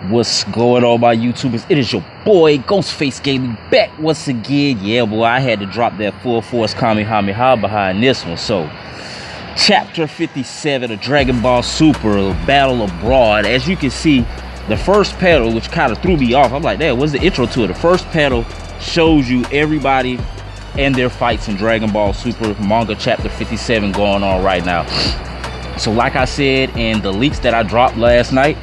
What's going on, my YouTubers? It is your boy Ghostface Gaming back once again. Yeah, boy, I had to drop that full force Kamehameha behind this one. So, Chapter 57 of Dragon Ball Super Battle Abroad. As you can see, the first panel, which kind of threw me off, I'm like, damn, what's the intro to it? The first panel shows you everybody and their fights in Dragon Ball Super manga Chapter 57 going on right now. So, like I said in the leaks that I dropped last night,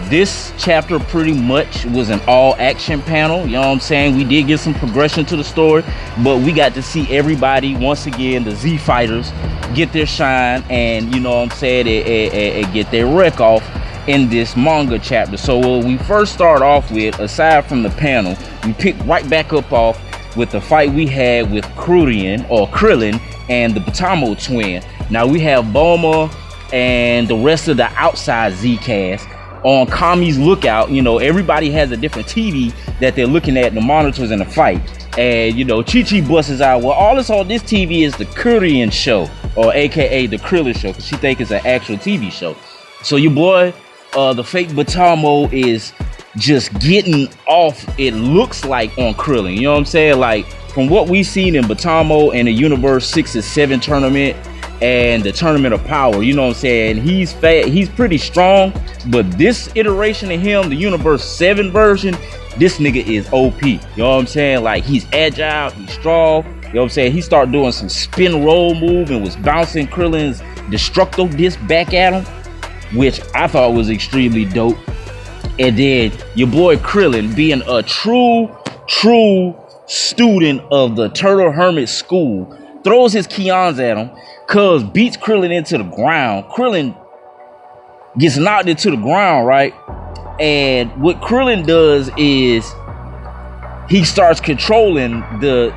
this chapter pretty much was an all-action panel. You know what I'm saying? We did get some progression to the story, but we got to see everybody, once again, the Z Fighters, get their shine and, you know what I'm saying, and get their wreck off in this manga chapter. So what we first start off with, aside from the panel, we pick right back up off with the fight we had with Krillin and the Batamo twin. Now we have Bulma and the rest of the outside Z-cast on Kami's lookout. You know, everybody has a different TV that they're looking at, the monitors in the fight. And, you know, Chi-Chi busts out, well, all that's on this TV is the Korean show, or AKA the Krillin show, because she thinks it's an actual TV show. So your boy, the fake Batamo, is just getting off, it looks like, on Krillin. You know what I'm saying? Like, from what we've seen in Batamo and the Universe 6 and 7 tournament, and the Tournament of Power, you know what I'm saying, he's fat, he's pretty strong, but this iteration of him, the Universe 7 version, this nigga is OP. You know what I'm saying? Like, he's agile, he's strong. You know what I'm saying? He started doing some spin roll move and was bouncing Krillin's Destructo Disc back at him, which I thought was extremely dope. And then your boy Krillin, being a true student of the Turtle Hermit School, throws his Kions at him, cuz beats Krillin into the ground. Krillin gets knocked into the ground, right? And what Krillin does is he starts controlling the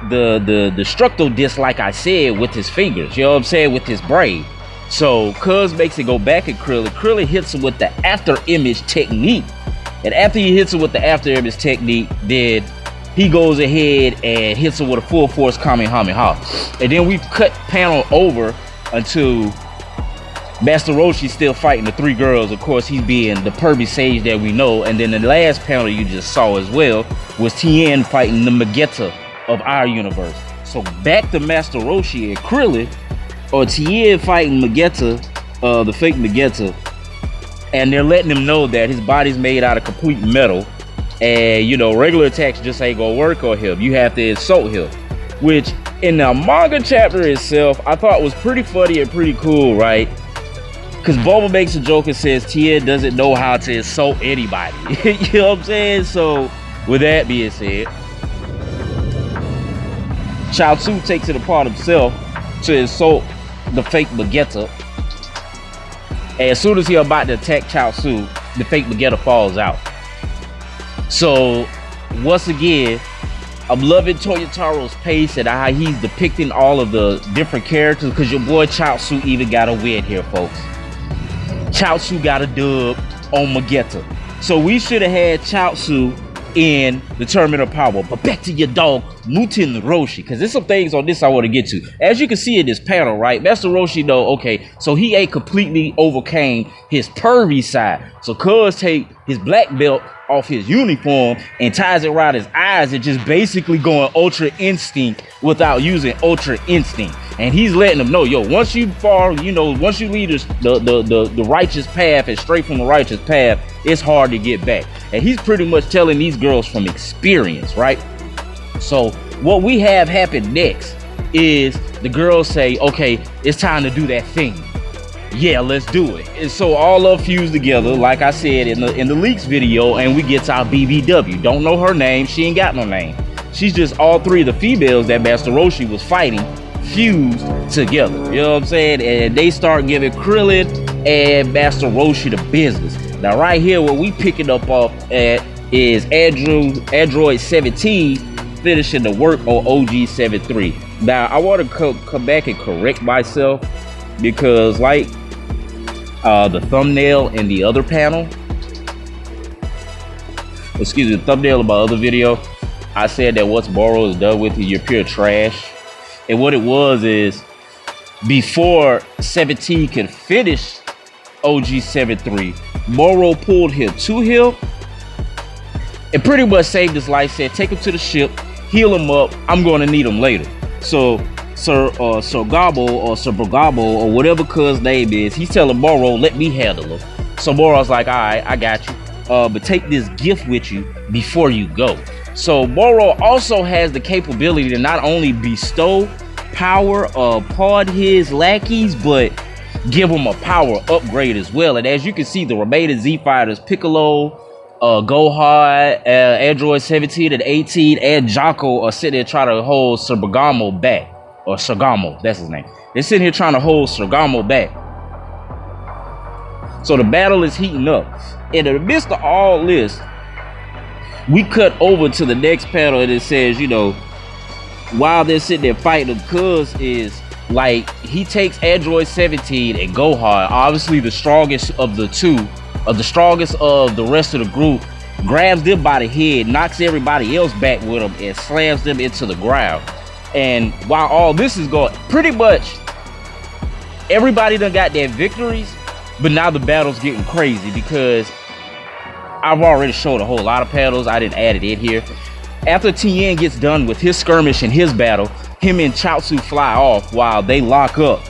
Destructo Disc, like I said, with his fingers, you know what I'm saying, with his brain. So cuz makes it go back at Krillin. Krillin hits him with the after image technique. And after he hits him with the after image technique, then he goes ahead and hits him with a full force Kamehameha. And then we cut panel over until Master Roshi's still fighting the three girls. Of course, he's being the pervy sage that we know. And then the last panel you just saw as well was Tien fighting the Vegeta of our universe. So back to Master Roshi and Krillin, or Tien fighting Vegeta, the fake Vegeta. And they're letting him know that his body's made out of complete metal. And, you know, regular attacks just ain't gonna work on him. You have to insult him. Which, in the manga chapter itself, I thought was pretty funny and pretty cool, right? Because Bulma makes a joke and says Tien doesn't know how to insult anybody. You know what I'm saying? So, with that being said, Chaozu takes it upon himself to insult the fake Vegeta. And as soon as he's about to attack Chaozu, the fake Vegeta falls out. So, once again, I'm loving Toyotaro's pace and how he's depicting all of the different characters, because your boy Chaozu even got a win here, folks. Chaozu got a dub on Vegeta. So we should have had Chaozu in the Tournament of Power. But back to your dog, Muten Roshi, because there's some things on this I want to get to. As you can see in this panel, right, Master Roshi, though, okay, so he ain't completely overcame his pervy side. So cuz take his black belt off his uniform and ties it around his eyes and just basically going Ultra Instinct without using Ultra Instinct. And he's letting them know, yo, once you fall, you know, once you leave the righteous path and straight from the righteous path, it's hard to get back. And he's pretty much telling these girls from experience, right? So what we have happen next is the girls say, okay, it's time to do that thing. Yeah, let's do it. And so all of fuse together, like I said in the leaks video, and we get to our BBW. Don't know her name. She ain't got no name. She's just all three of the females that Master Roshi was fighting fused together. You know what I'm saying? And they start giving Krillin and Master Roshi the business. Now right here, what we picking up off at is Android 17 finishing the work on OG 73. Now I want to come back and correct myself, because like the thumbnail in the other panel, excuse me, the thumbnail of my other video, I said that once Moro is done with you, you're pure trash. And what it was is, before 17 could finish OG 73, Moro pulled him to him and pretty much saved his life. Said, take him to the ship, heal him up. I'm going to need him later. So Sir Gobbo or Sir Bragabo or whatever cuz name is, he's telling Moro, let me handle him. So Moro's like, all right, I got you. But take this gift with you before you go. So Moro also has the capability to not only bestow power upon his lackeys, but give them a power upgrade as well. And as you can see, the remaining Z fighters, Piccolo, Gohan, Android 17 and 18, and Jocko are sitting there trying to hold Sir Bergamo back. Or Sargamo, that's his name. They're sitting here trying to hold Sargamo back. So the battle is heating up. And in the midst of all this, we cut over to the next panel and it says, you know, while they're sitting there fighting them, cuz is like, he takes Android 17 and Gohan, obviously the strongest of the two, the strongest of the rest of the group, grabs them by the head, knocks everybody else back with him, and slams them into the ground. And while all this is going, pretty much everybody done got their victories, but now the battle's getting crazy because I've already showed a whole lot of panels. I didn't add it in here. After Tien gets done with his skirmish and his battle, him and Chaozu fly off while they lock up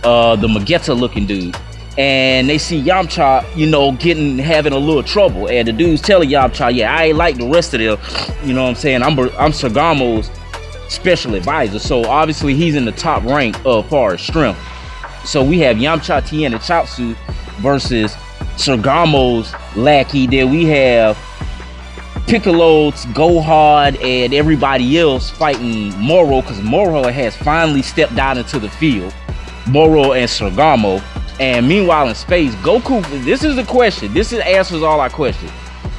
the Magetta looking dude. And they see Yamcha, you know, having a little trouble. And the dude's telling Yamcha, yeah, I ain't like the rest of them. You know what I'm saying? I'm Sargamo's special advisor. So obviously he's in the top rank of far as strength. So we have Yamcha, Tien, and Chaozu versus Sargamo's lackey. Then we have Piccolo, Gohan, and everybody else fighting Moro, because Moro has finally stepped out into the field. Moro and Sargamo. And meanwhile in space, Goku, this is the question. This answers all our questions.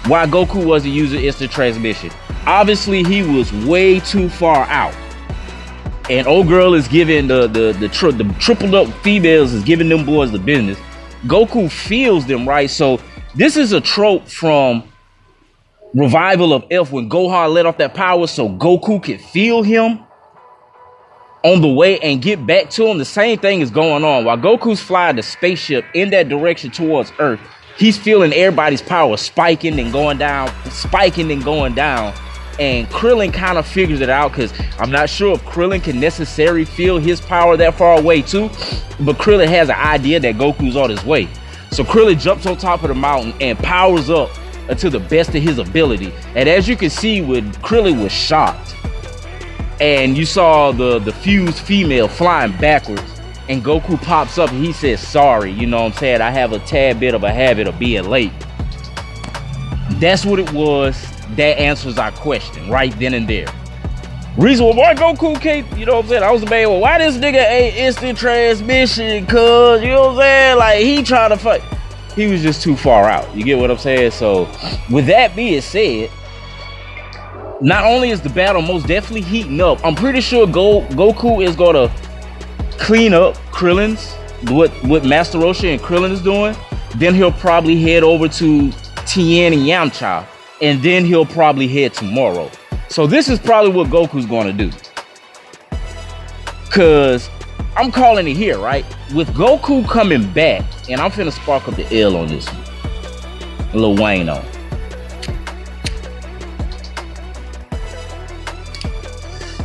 Why Goku wasn't using instant transmission. Obviously he was way too far out. And old girl is giving the tripled up females is giving them boys the business. Goku feels them, right? So this is a trope from Revival of F when Gohan let off that power so Goku could feel him on the way and get back to him. The same thing is going on. While Goku's flying the spaceship in that direction towards Earth, he's feeling everybody's power spiking and going down, and Krillin kind of figures it out, because I'm not sure if Krillin can necessarily feel his power that far away too, but Krillin has an idea that Goku's on his way. So Krillin jumps on top of the mountain and powers up to the best of his ability. And as you can see, when Krillin was shocked and you saw the fused female flying backwards, and Goku pops up and he says, sorry, you know what I'm saying, I have a tad bit of a habit of being late. That's what it was. That answers our question right then and there. Reason why Goku can't, you know what I'm saying, I was the man, well, why this nigga ain't instant transmission, cuz, you know what I'm saying, like, he trying to fight. He was just too far out, you get what I'm saying? So with that being said, not only is the battle most definitely heating up, I'm pretty sure Goku is going to clean up Krillin's, what Master Roshi and Krillin is doing. Then he'll probably head over to Tien and Yamcha, and then he'll probably head to Moro. So this is probably what Goku's going to do. Because I'm calling it here, right? With Goku coming back, and I'm finna spark up the L on this one. A little Wayne on.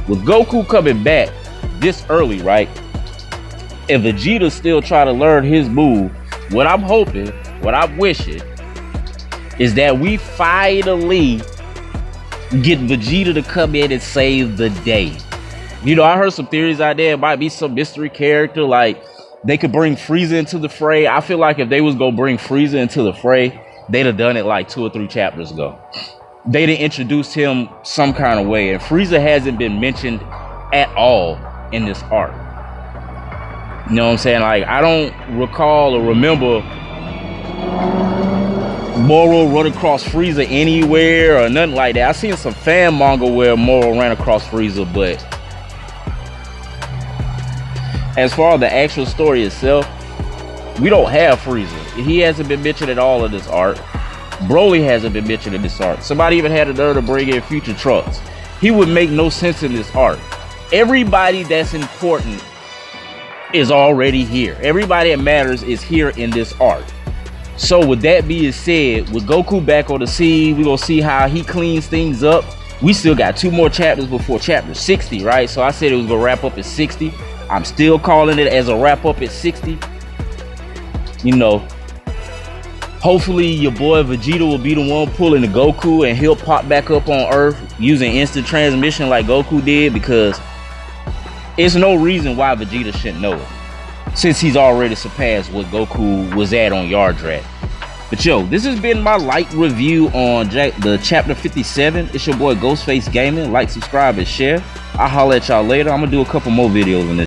With Goku coming back this early, right? And Vegeta still trying to learn his move, what I'm hoping, what I'm wishing, is that we finally get Vegeta to come in and save the day. You know, I heard some theories out there. It might be some mystery character, like they could bring Frieza into the fray. I feel like if they was gonna bring Frieza into the fray, they'd have done it like 2 or 3 chapters ago. They'd have introduced him some kind of way, and Frieza hasn't been mentioned at all in this arc. You know what I'm saying? Like, I don't recall or remember Moro run across Frieza anywhere or nothing like that. I seen some fan manga where Moro ran across Frieza, but as far as the actual story itself, we don't have Frieza. He hasn't been mentioned at all in this arc. Broly hasn't been mentioned in this arc. Somebody even had the nerve to bring in Future Trunks. He would make no sense in this arc. Everybody that's important is already here. Everybody that matters is here in this arc. So with that being said, with Goku back on the scene, we're gonna see how he cleans things up. We still got 2 more chapters before chapter 60, right? So I said it was gonna wrap up at 60. I'm still calling it as a wrap up at 60. You know, hopefully your boy Vegeta will be the one pulling the Goku and he'll pop back up on Earth using instant transmission like Goku did, because it's no reason why Vegeta shouldn't know it, since he's already surpassed what Goku was at on Yardrat. But yo, this has been my light review on the chapter 57. It's your boy Ghostface Gaming. Like, subscribe, and share. I'll holler at y'all later. I'm gonna do a couple more videos on this.